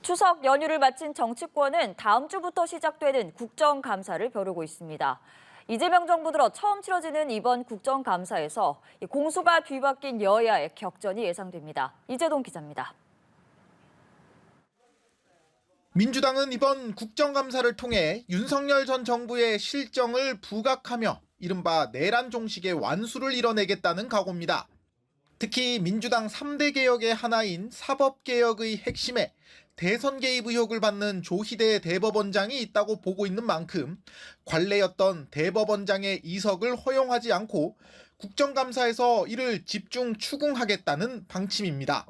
추석 연휴를 마친 정치권은 다음 주부터 시작되는 국정감사를 벼르고 있습니다. 이재명 정부 들어 처음 치러지는 이번 국정감사에서 공수가 뒤바뀐 여야의 격전이 예상됩니다. 이재동 기자입니다. 민주당은 이번 국정감사를 통해 윤석열 전 정부의 실정을 부각하며 이른바 내란 종식의 완수를 이뤄내겠다는 각오입니다. 특히 민주당 3대 개혁의 하나인 사법개혁의 핵심에 대선 개입 의혹을 받는 조희대 대법원장이 있다고 보고 있는 만큼 관례였던 대법원장의 이석을 허용하지 않고 국정감사에서 이를 집중 추궁하겠다는 방침입니다.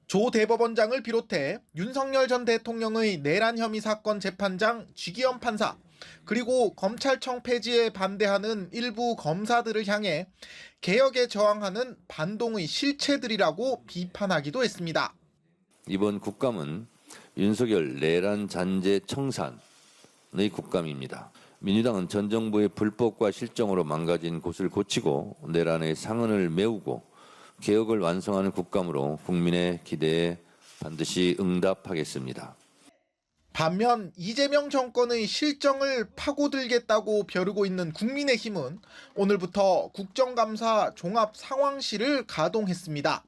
조 대법원장을 비롯해 윤석열 전 대통령의 내란 혐의 사건 재판장 쥐기현 판사, 그리고 검찰청 폐지에 반대하는 일부 검사들을 향해 개혁에 저항하는 반동의 실체들이라고 비판하기도 했습니다. 이번 국감은 윤석열 내란 잔재 청산의 국감입니다. 민주당은 전 정부의 불법과 실정으로 망가진 곳을 고치고 내란의 상흔을 메우고 개혁을 완성하는 국감으로 국민의 기대에 반드시 응답하겠습니다. 반면 이재명 정권의 실정을 파고들겠다고 벼르고 있는 국민의힘은 오늘부터 국정감사 종합상황실을 가동했습니다.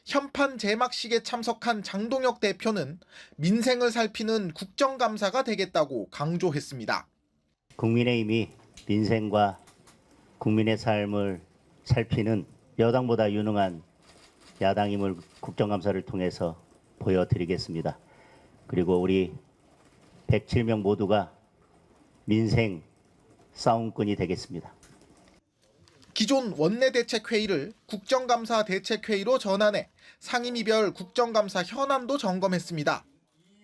현판 제막식에 참석한 장동혁 대표는 민생을 살피는 국정감사가 되겠다고 강조했습니다. 국민의힘이 민생과 국민의 삶을 살피는 여당보다 유능한 야당임을 국정감사를 통해서 보여드리겠습니다. 그리고 우리 107명 모두가 민생 싸움꾼이 되겠습니다. 기존 원내대책회의를 국정감사 대책회의로 전환해 상임위별 국정감사 현안도 점검했습니다.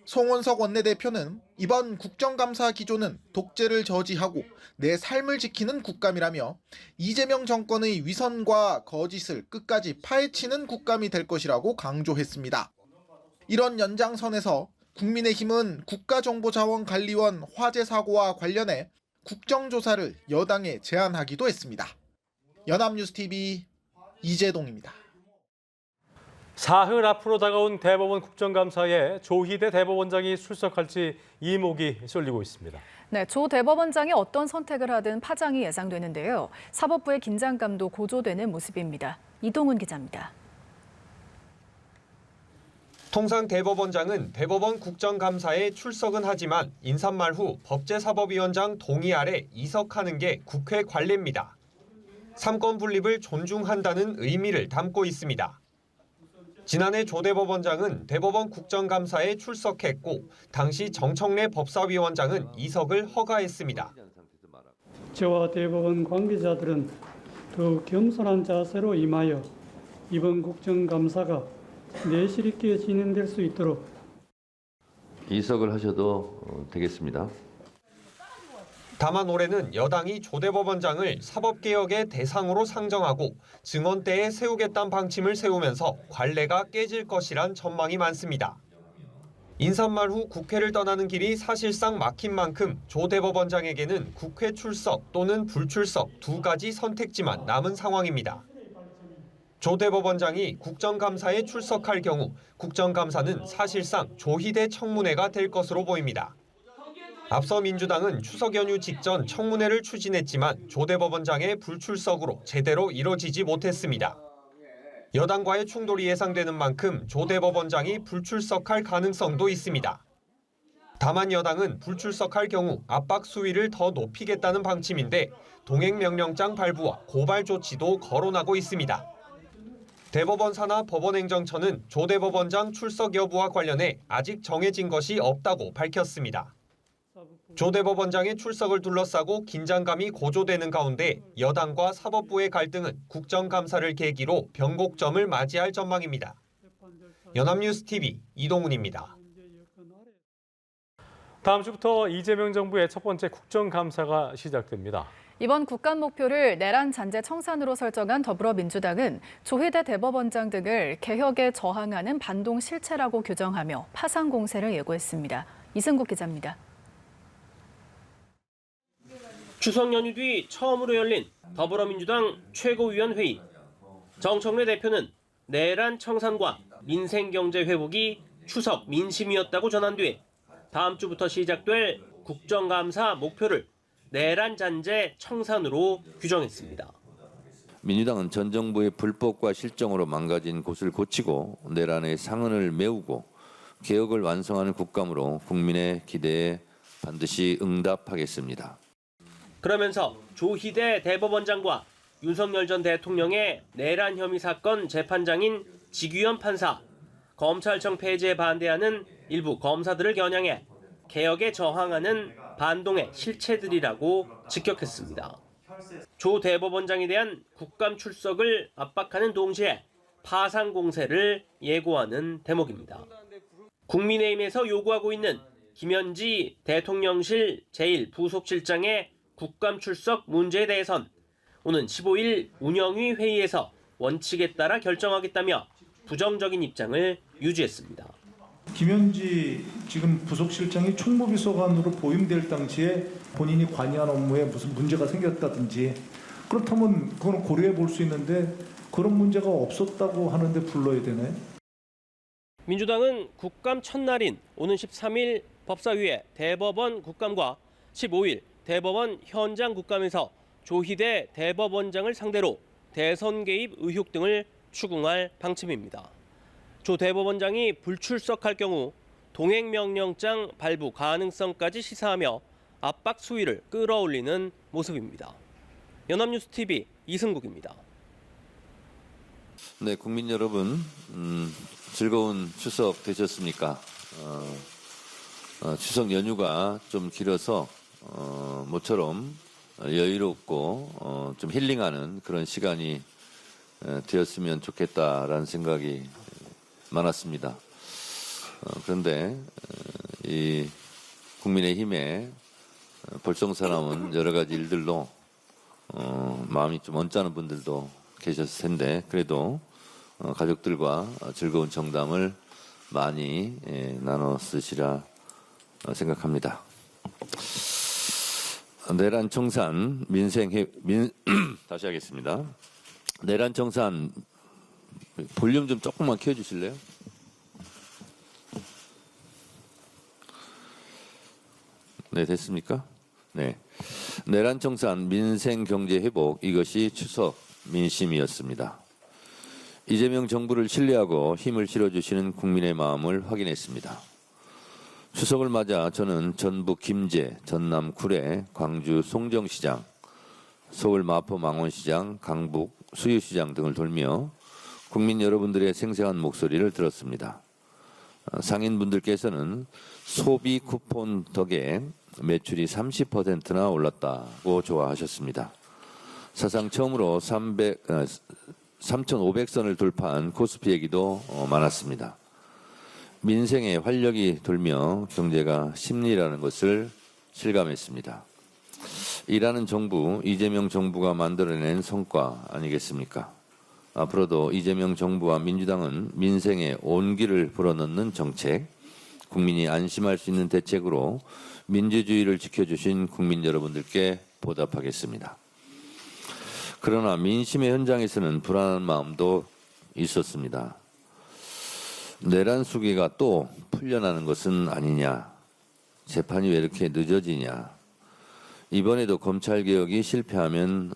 송원석 원내대표는 이번 국정감사 기조는 독재를 저지하고 내 삶을 지키는 국감이라며 이재명 정권의 위선과 거짓을 끝까지 파헤치는 국감이 될 것이라고 강조했습니다. 이런 연장선에서 국민의힘은 국가정보자원관리원 화재 사고와 관련해 국정조사를 여당에 제안하기도 했습니다. 연합뉴스TV 이재동입니다. 사흘 앞으로 다가온 대법원 국정감사에 조희대 대법원장이 출석할지 이목이 쏠리고 있습니다. 네, 조 대법원장이 어떤 선택을 하든 파장이 예상되는데요. 사법부의 긴장감도 고조되는 모습입니다. 이동훈 기자입니다. 통상 대법원장은 대법원 국정감사에 출석은 하지만 인사말 후 법제사법위원장 동의 아래 이석하는 게 국회 관례입니다. 삼권 분립을 존중한다는 의미를 담고 있습니다. 지난해 조 대법원장은 대법원 국정감사에 출석했고 당시 정청래 법사위원장은 이석을 허가했습니다. 저와 대법원 관계자들은 더욱 겸손한 자세로 임하여 이번 국정감사가 내실 있게 진행될 수 있도록 이석을 하셔도 되겠습니다. 다만 올해는 여당이 조 대법원장을 사법개혁의 대상으로 상정하고 증언대에 세우겠다는 방침을 세우면서 관례가 깨질 것이란 전망이 많습니다. 인사말 후 국회를 떠나는 길이 사실상 막힌 만큼 조 대법원장에게는 국회 출석 또는 불출석 두 가지 선택지만 남은 상황입니다. 조 대법원장이 국정감사에 출석할 경우 국정감사는 사실상 조희대 청문회가 될 것으로 보입니다. 앞서 민주당은 추석 연휴 직전 청문회를 추진했지만 조 대법원장의 불출석으로 제대로 이뤄지지 못했습니다. 여당과의 충돌이 예상되는 만큼 조 대법원장이 불출석할 가능성도 있습니다. 다만 여당은 불출석할 경우 압박 수위를 더 높이겠다는 방침인데 동행명령장 발부와 고발 조치도 거론하고 있습니다. 대법원 산하 법원행정처는 조 대법원장 출석 여부와 관련해 아직 정해진 것이 없다고 밝혔습니다. 조 대법원장의 출석을 둘러싸고 긴장감이 고조되는 가운데 여당과 사법부의 갈등은 국정감사를 계기로 변곡점을 맞이할 전망입니다. 연합뉴스TV 이동훈입니다. 다음 주부터 이재명 정부의 첫 번째 국정감사가 시작됩니다. 이번 국감 목표를 내란 잔재 청산으로 설정한 더불어민주당은 조희대 대법원장 등을 개혁에 저항하는 반동 실체라고 규정하며 파상 공세를 예고했습니다. 이승국 기자입니다. 추석 연휴 뒤 처음으로 열린 더불어민주당 최고위원회의. 정청래 대표는 내란 청산과 민생경제 회복이 추석 민심이었다고 전한 뒤 다음 주부터 시작될 국정감사 목표를 내란 잔재 청산으로 규정했습니다. 민주당은 전 정부의 불법과 실정으로 망가진 곳을 고치고 내란의 상흔을 메우고 개혁을 완성하는 국감으로 국민의 기대에 반드시 응답하겠습니다. 그러면서 조희대 대법원장과 윤석열 전 대통령의 내란 혐의 사건 재판장인 지규현 판사, 검찰청 폐지에 반대하는 일부 검사들을 겨냥해 개혁에 저항하는 반동의 실체들이라고 직격했습니다. 조 대법원장에 대한 국감 출석을 압박하는 동시에 파상 공세를 예고하는 대목입니다. 국민의힘에서 요구하고 있는 김현지 대통령실 제1부속실장의 국감 출석 문제에 대해선 오는 15일 운영위 회의에서 원칙에 따라 결정하겠다며 부정적인 입장을 유지했습니다. 김현지 지금 부속실장이 총무비서관으로 보임될 당시에 본인이 관여한 업무에 무슨 문제가 생겼다든지 그렇다면 그거는 고려해 볼 수 있는데 그런 문제가 없었다고 하는데 불러야 되나요? 민주당은 국감 첫날인 오는 13일 법사위의 대법원 국감과 15일 대법원 현장 국감에서 조희대 대법원장을 상대로 대선 개입 의혹 등을 추궁할 방침입니다. 조 대법원장이 불출석할 경우 동행명령장 발부 가능성까지 시사하며 압박 수위를 끌어올리는 모습입니다. 연합뉴스TV 이승국입니다. 네, 국민 여러분, 즐거운 추석 되셨습니까? 추석 연휴가 좀 길어서 모처럼 여유롭고 좀 힐링하는 그런 시간이 되었으면 좋겠다라는 생각이 많았습니다. 그런데 이 국민의힘에 볼썽사나운 여러 가지 일들로 마음이 좀 언짢은 분들도 계셨을 텐데 그래도 가족들과 즐거운 정담을 많이 나눠 쓰시라 생각합니다. 내란 청산 다시 하겠습니다. 내란 청산 볼륨 좀 조금만 키워주실래요? 네, 됐습니까? 네. 내란 청산, 민생 경제 회복 이것이 추석 민심이었습니다. 이재명 정부를 신뢰하고 힘을 실어주시는 국민의 마음을 확인했습니다. 추석을 맞아 저는 전북 김제, 전남 구례, 광주 송정시장, 서울 마포 망원시장, 강북 수유시장 등을 돌며 국민 여러분들의 생생한 목소리를 들었습니다. 상인분들께서는 소비 쿠폰 덕에 매출이 30%나 올랐다고 좋아하셨습니다. 사상 처음으로 3,500선을 돌파한 코스피 얘기도 많았습니다. 민생에 활력이 돌며 경제가 심리라는 것을 실감했습니다. 일하는 정부, 이재명 정부가 만들어낸 성과 아니겠습니까? 앞으로도 이재명 정부와 민주당은 민생에 온기를 불어넣는 정책, 국민이 안심할 수 있는 대책으로 민주주의를 지켜주신 국민 여러분들께 보답하겠습니다. 그러나 민심의 현장에서는 불안한 마음도 있었습니다. 내란 수계가 또 풀려나는 것은 아니냐, 재판이 왜 이렇게 늦어지냐, 이번에도 검찰개혁이 실패하면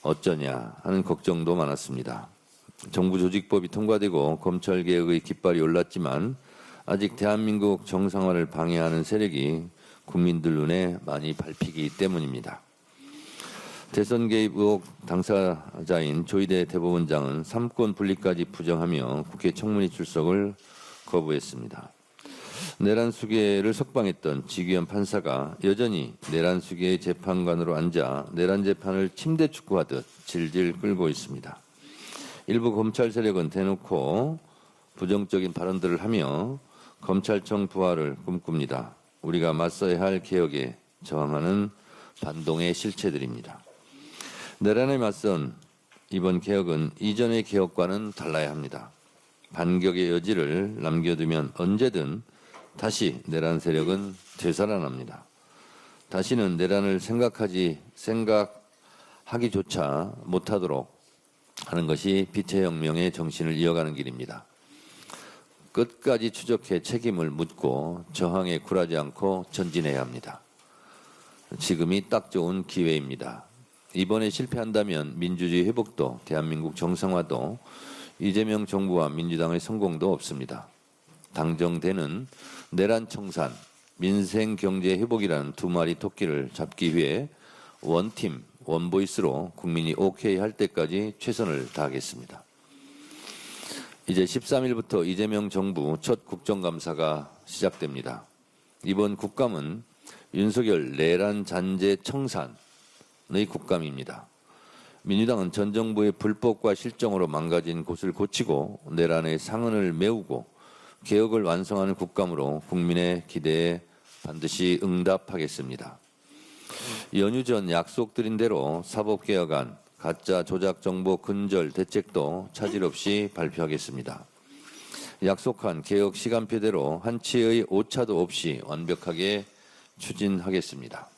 어쩌냐 하는 걱정도 많았습니다. 정부 조직법이 통과되고 검찰개혁의 깃발이 올랐지만 아직 대한민국 정상화를 방해하는 세력이 국민들 눈에 많이 밟히기 때문입니다. 대선 개입 의혹 당사자인 조희대 대법원장은 3권 분리까지 부정하며 국회 청문회 출석을 거부했습니다. 내란 수계를 석방했던 지규현 판사가 여전히 내란 수계의 재판관으로 앉아 내란 재판을 침대 축구하듯 질질 끌고 있습니다. 일부 검찰 세력은 대놓고 부정적인 발언들을 하며 검찰청 부활을 꿈꿉니다. 우리가 맞서야 할 개혁에 저항하는 반동의 실체들입니다. 내란에 맞선 이번 개혁은 이전의 개혁과는 달라야 합니다. 반격의 여지를 남겨두면 언제든 다시 내란 세력은 되살아납니다. 다시는 내란을 생각하기조차 못하도록 하는 것이 빛의 혁명의 정신을 이어가는 길입니다. 끝까지 추적해 책임을 묻고 저항에 굴하지 않고 전진해야 합니다. 지금이 딱 좋은 기회입니다. 이번에 실패한다면 민주주의 회복도 대한민국 정상화도 이재명 정부와 민주당의 성공도 없습니다. 당정되는 내란 청산, 민생 경제 회복이라는 두 마리 토끼를 잡기 위해 원팀, 원보이스로 국민이 오케이 할 때까지 최선을 다하겠습니다. 이제 13일부터 이재명 정부 첫 국정감사가 시작됩니다. 이번 국감은 윤석열 내란 잔재 청산의 국감입니다. 민주당은 전 정부의 불법과 실정으로 망가진 곳을 고치고 내란의 상흔을 메우고 개혁을 완성하는 국감으로 국민의 기대에 반드시 응답하겠습니다. 연휴 전 약속드린 대로 사법개혁안, 가짜 조작 정보 근절 대책도 차질 없이 발표하겠습니다. 약속한 개혁 시간표대로 한치의 오차도 없이 완벽하게 추진하겠습니다.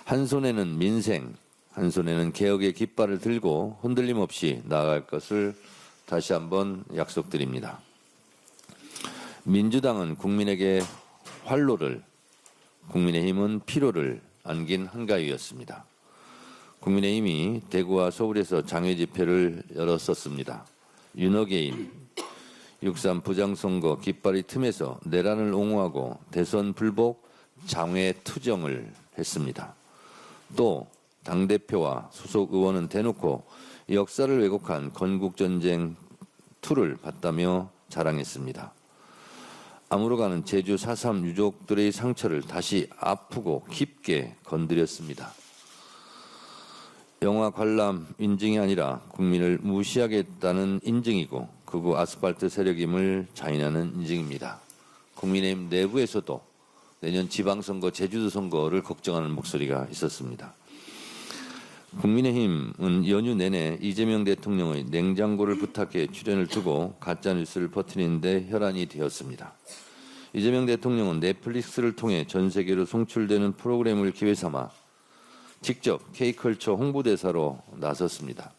한 손에는 민생, 한 손에는 개혁의 깃발을 들고 흔들림 없이 나아갈 것을 다시 한번 약속드립니다. 민주당은 국민에게 활로를, 국민의힘은 피로를 안긴 한가위였습니다. 국민의힘이 대구와 서울에서 장외 집회를 열었었습니다. 윤어게인, 6.3 부장선거 깃발이 틈에서 내란을 옹호하고 대선 불복 장외 투정을 했습니다. 또 당대표와 소속 의원은 대놓고 역사를 왜곡한 건국전쟁 2를 봤다며 자랑했습니다. 암으로 가는 제주 4.3 유족들의 상처를 다시 아프고 깊게 건드렸습니다. 영화 관람 인증이 아니라 국민을 무시하겠다는 인증이고 극우 아스팔트 세력임을 자인하는 인증입니다. 국민의힘 내부에서도 내년 지방선거 제주도 선거를 걱정하는 목소리가 있었습니다. 국민의힘은 연휴 내내 이재명 대통령의 냉장고를 부탁해 출연을 두고 가짜뉴스를 퍼뜨리는 데 혈안이 되었습니다. 이재명 대통령은 넷플릭스를 통해 전 세계로 송출되는 프로그램을 기회 삼아 직접 K컬처 홍보대사로 나섰습니다.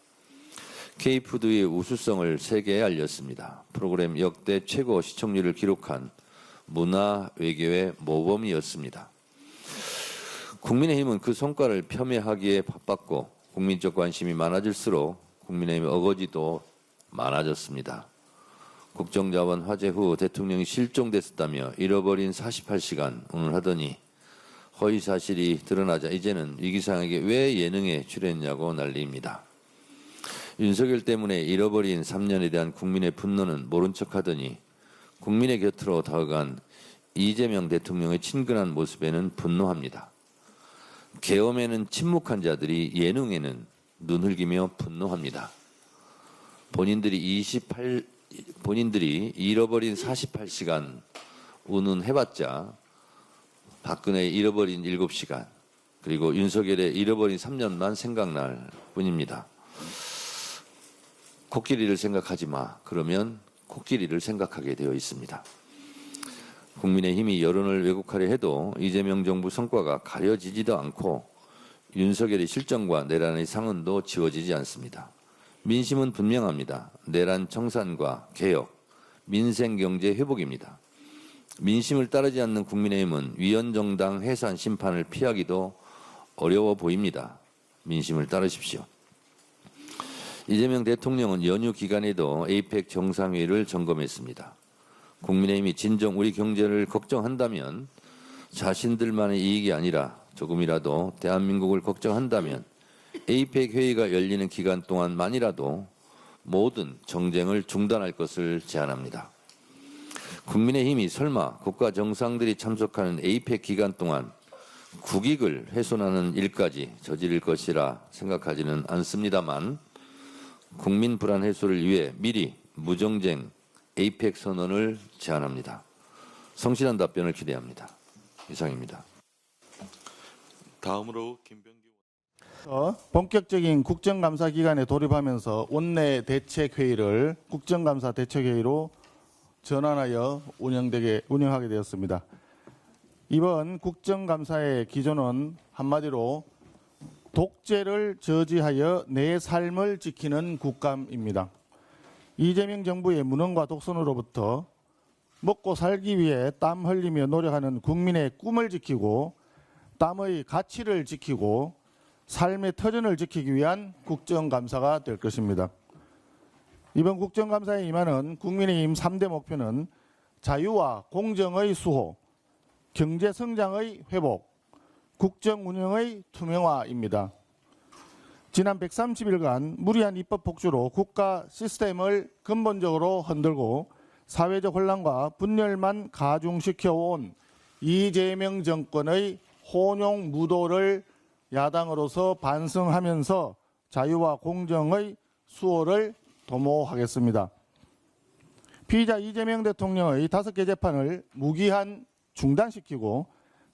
K푸드의 우수성을 세계에 알렸습니다. 프로그램 역대 최고 시청률을 기록한 문화 외교의 모범이었습니다. 국민의힘은 그 성과를 폄훼하기에 바빴고 국민적 관심이 많아질수록 국민의힘의 어거지도 많아졌습니다. 국정자원 화제 후 대통령이 실종됐었다며 잃어버린 48시간을 하더니 허위 사실이 드러나자 이제는 위기상에게 왜 예능에 출연했냐고 난리입니다. 윤석열 때문에 잃어버린 3년에 대한 국민의 분노는 모른 척하더니 국민의 곁으로 다가간 이재명 대통령의 친근한 모습에는 분노합니다. 계엄에는 침묵한 자들이 예능에는 눈 흘기며 분노합니다. 본인들이 잃어버린 48시간 운운해봤자 박근혜의 잃어버린 7시간 그리고 윤석열의 잃어버린 3년만 생각날 뿐입니다. 코끼리를 생각하지 마. 그러면 코끼리를 생각하게 되어 있습니다. 국민의힘이 여론을 왜곡하려 해도 이재명 정부 성과가 가려지지도 않고 윤석열의 실정과 내란의 상흔도 지워지지 않습니다. 민심은 분명합니다. 내란 청산과 개혁, 민생 경제 회복입니다. 민심을 따르지 않는 국민의힘은 위헌정당 해산 심판을 피하기도 어려워 보입니다. 민심을 따르십시오. 이재명 대통령은 연휴 기간에도 에이펙 정상회의를 점검했습니다. 국민의힘이 진정 우리 경제를 걱정한다면 자신들만의 이익이 아니라 조금이라도 대한민국을 걱정한다면 에이펙 회의가 열리는 기간 동안만이라도 모든 정쟁을 중단할 것을 제안합니다. 국민의힘이 설마 국가 정상들이 참석하는 에이펙 기간 동안 국익을 훼손하는 일까지 저지를 것이라 생각하지는 않습니다만 국민 불안 해소를 위해 미리 무정쟁 에이펙 선언을 제안합니다. 성실한 답변을 기대합니다. 이상입니다. 다음으로 김병기 본격적인 국정감사 기간에 돌입하면서 원내 대책회의를 국정감사 대책회의로 전환하여 운영하게 되었습니다. 이번 국정감사의 기조는 한마디로 독재를 저지하여 내 삶을 지키는 국감입니다. 이재명 정부의 무능과 독선으로부터 먹고 살기 위해 땀 흘리며 노력하는 국민의 꿈을 지키고 땀의 가치를 지키고 삶의 터전을 지키기 위한 국정감사가 될 것입니다. 이번 국정감사에 임하는 국민의힘 3대 목표는 자유와 공정의 수호, 경제성장의 회복, 국정운영의 투명화입니다. 지난 130일간 무리한 입법 폭주로 국가 시스템을 근본적으로 흔들고 사회적 혼란과 분열만 가중시켜온 이재명 정권의 혼용 무도를 야당으로서 반성하면서 자유와 공정의 수호를 도모하겠습니다. 피의자 이재명 대통령의 5개 재판을 무기한 중단시키고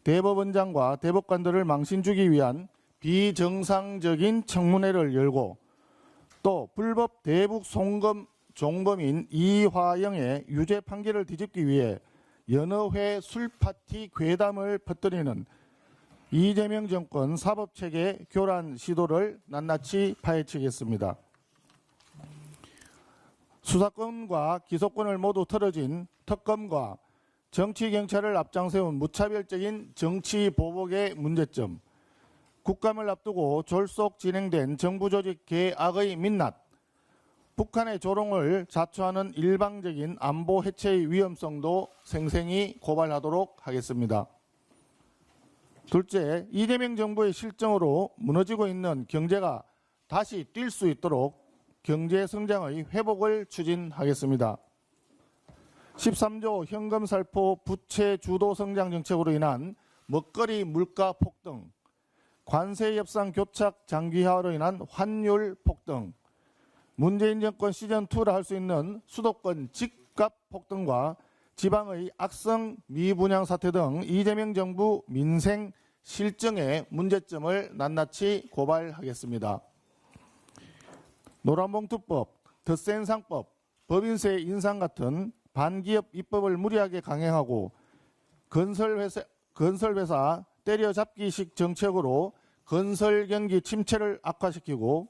대법원장과 대법관들을 망신 주기 위한 비정상적인 청문회를 열고 또 불법 대북 송금 종범인 이화영의 유죄 판결을 뒤집기 위해 여러 회 술파티 괴담을 퍼뜨리는 이재명 정권 사법체계 교란 시도를 낱낱이 파헤치겠습니다. 수사권과 기소권을 모두 털어진 특검과 정치경찰을 앞장세운 무차별적인 정치보복의 문제점, 국감을 앞두고 졸속 진행된 정부조직 개악의 민낯, 북한의 조롱을 자초하는 일방적인 안보 해체의 위험성도 생생히 고발하도록 하겠습니다. 둘째, 이재명 정부의 실정으로 무너지고 있는 경제가 다시 뛸 수 있도록 경제 성장의 회복을 추진하겠습니다. 13조 현금 살포 부채 주도 성장 정책으로 인한 먹거리 물가 폭등, 관세 협상 교착 장기화로 인한 환율 폭등, 문재인 정권 시즌2라 할 수 있는 수도권 집값 폭등과 지방의 악성 미분양 사태 등 이재명 정부 민생 실정의 문제점을 낱낱이 고발하겠습니다. 노란봉투법, 덧센상법, 법인세 인상 같은 반기업 입법을 무리하게 강행하고 건설회사 때려잡기식 정책으로 건설 경기 침체를 악화시키고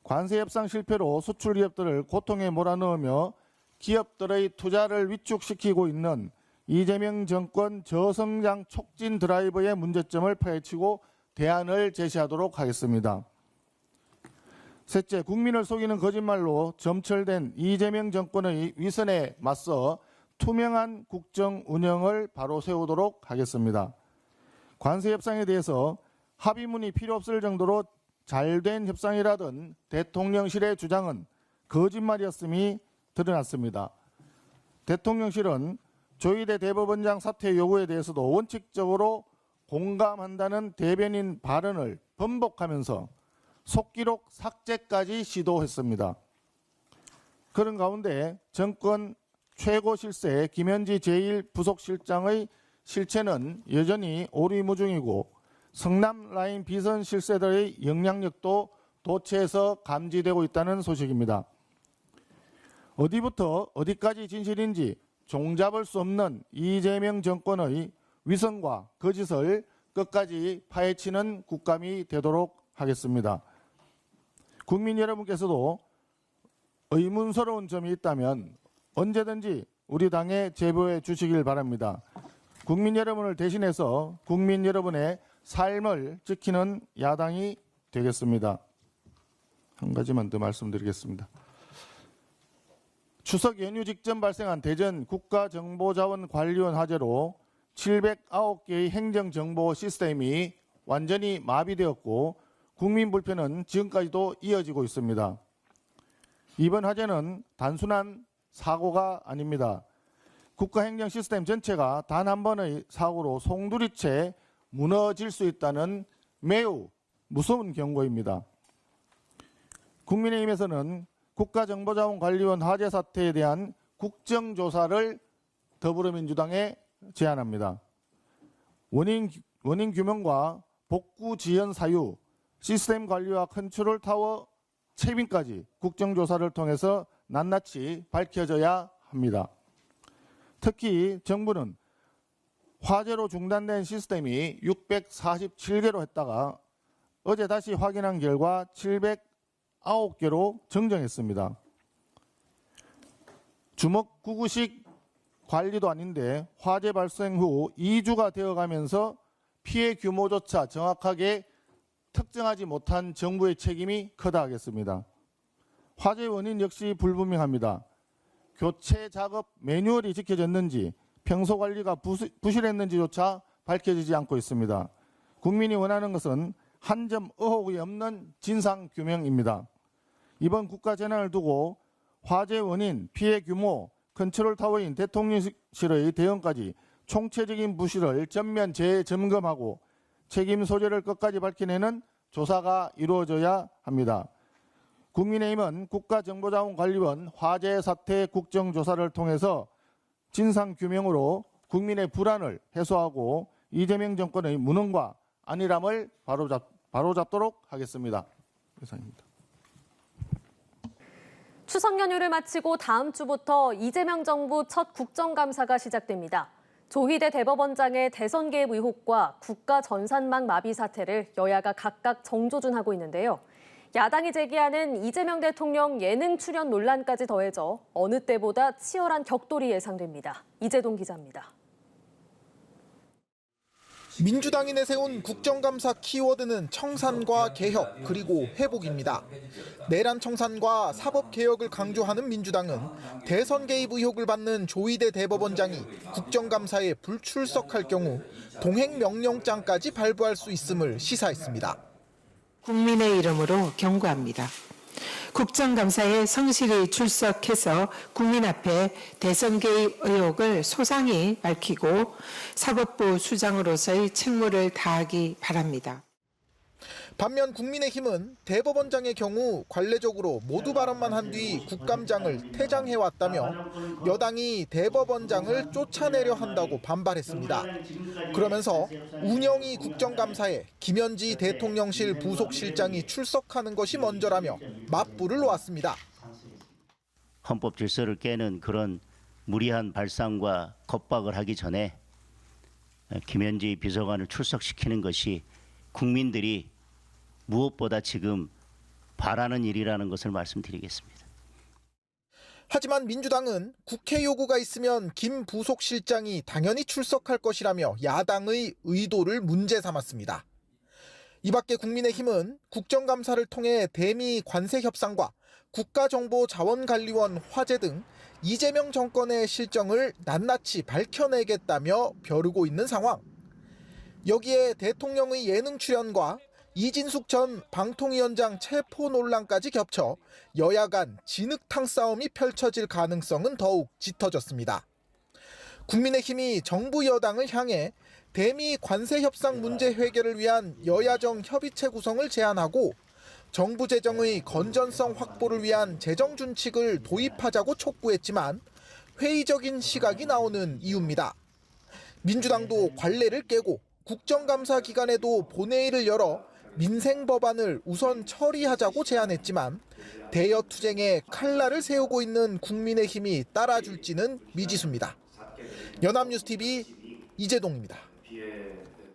관세 협상 실패로 수출 기업들을 고통에 몰아넣으며 기업들의 투자를 위축시키고 있는 이재명 정권 저성장 촉진 드라이브의 문제점을 파헤치고 대안을 제시하도록 하겠습니다. 셋째, 국민을 속이는 거짓말로 점철된 이재명 정권의 위선에 맞서 투명한 국정 운영을 바로 세우도록 하겠습니다. 관세 협상에 대해서 합의문이 필요 없을 정도로 잘된 협상이라던 대통령실의 주장은 거짓말이었음이 드러났습니다. 대통령실은 조희대 대법원장 사퇴 요구에 대해서도 원칙적으로 공감한다는 대변인 발언을 번복하면서 속기록 삭제까지 시도했습니다. 그런 가운데 정권 최고 실세 김현지 제1부속실장의 실체는 여전히 오리무중이고 성남 라인 비선 실세들의 영향력도 도처에서 감지되고 있다는 소식입니다. 어디부터 어디까지 진실인지 종잡을 수 없는 이재명 정권의 위선과 거짓을 끝까지 파헤치는 국감이 되도록 하겠습니다. 국민 여러분께서도 의문스러운 점이 있다면 언제든지 우리 당에 제보해 주시길 바랍니다. 국민 여러분을 대신해서 국민 여러분의 삶을 지키는 야당이 되겠습니다. 한 가지만 더 말씀드리겠습니다. 추석 연휴 직전 발생한 대전 국가정보자원관리원 화재로 709개의 행정정보 시스템이 완전히 마비되었고 국민 불편은 지금까지도 이어지고 있습니다. 이번 화재는 단순한 사고가 아닙니다. 국가행정 시스템 전체가 단 한 번의 사고로 송두리째 무너질 수 있다는 매우 무서운 경고입니다. 국민의힘에서는 국가정보자원관리원 화재 사태에 대한 국정조사를 더불어민주당에 제안합니다. 원인 규명과 복구 지연 사유, 시스템 관리와 컨트롤 타워 채빙까지 국정조사를 통해서 낱낱이 밝혀져야 합니다. 특히 정부는 화재로 중단된 시스템이 647개로 했다가 어제 다시 확인한 결과 709개로 정정했습니다. 주먹구구식 관리도 아닌데 화재 발생 후 2주가 되어가면서 피해 규모조차 정확하게 특정하지 못한 정부의 책임이 크다 하겠습니다. 화재 원인 역시 불분명합니다. 교체 작업 매뉴얼이 지켜졌는지 평소 관리가 부실했는지조차 밝혀지지 않고 있습니다. 국민이 원하는 것은 한 점 의혹이 없는 진상 규명입니다. 이번 국가 재난을 두고 화재 원인, 피해 규모, 컨트롤 타워인 대통령실의 대응까지 총체적인 부실을 전면 재점검하고 책임 소재를 끝까지 밝혀내는 조사가 이루어져야 합니다. 국민의힘은 국가정보자원관리원 화재 사태 국정조사를 통해서 진상규명으로 국민의 불안을 해소하고 이재명 정권의 무능과 안일함을 바로잡도록 하겠습니다. 이상입니다. 추석 연휴를 마치고 다음 주부터 이재명 정부 첫 국정감사가 시작됩니다. 조희대 대법원장의 대선 개입 의혹과 국가 전산망 마비 사태를 여야가 각각 정조준하고 있는데요. 야당이 제기하는 이재명 대통령 예능 출연 논란까지 더해져 어느 때보다 치열한 격돌이 예상됩니다. 이재동 기자입니다. 민주당이 내세운 국정감사 키워드는 청산과 개혁 그리고 회복입니다. 내란 청산과 사법개혁을 강조하는 민주당은 대선 개입 의혹을 받는 조희대 대법원장이 국정감사에 불출석할 경우 동행명령장까지 발부할 수 있음을 시사했습니다. 국민의 이름으로 경고합니다. 국정감사에 성실히 출석해서 국민 앞에 대선 개입 의혹을 소상히 밝히고 사법부 수장으로서의 책무를 다하기 바랍니다. 반면 국민의힘은 대법원장의 경우 관례적으로 모두 발언만 한 뒤 국감장을 퇴장해왔다며 여당이 대법원장을 쫓아내려 한다고 반발했습니다. 그러면서 운영위 국정감사에 김현지 대통령실 부속실장이 출석하는 것이 먼저라며 맞불을 놓았습니다. 헌법 질서를 깨는 그런 무리한 발상과 겁박을 하기 전에 김현지 비서관을 출석시키는 것이 국민들이 무엇보다 지금 바라는 일이라는 것을 말씀드리겠습니다. 하지만 민주당은 국회 요구가 있으면 김 부속실장이 당연히 출석할 것이라며 야당의 의도를 문제 삼았습니다. 이 밖에 국민의힘은 국정감사를 통해 대미 관세 협상과 국가정보자원관리원 화재 등 이재명 정권의 실정을 낱낱이 밝혀내겠다며 벼르고 있는 상황. 여기에 대통령의 예능 출연과 이진숙 전 방통위원장 체포 논란까지 겹쳐 여야 간 진흙탕 싸움이 펼쳐질 가능성은 더욱 짙어졌습니다. 국민의힘이 정부 여당을 향해 대미 관세 협상 문제 해결을 위한 여야정 협의체 구성을 제안하고 정부 재정의 건전성 확보를 위한 재정 준칙을 도입하자고 촉구했지만 회의적인 시각이 나오는 이유입니다. 민주당도 관례를 깨고 국정감사 기간에도 본회의를 열어 민생 법안을 우선 처리하자고 제안했지만 대여투쟁에 칼날을 세우고 있는 국민의힘이 따라줄지는 미지수입니다. 연합뉴스TV 이재동입니다.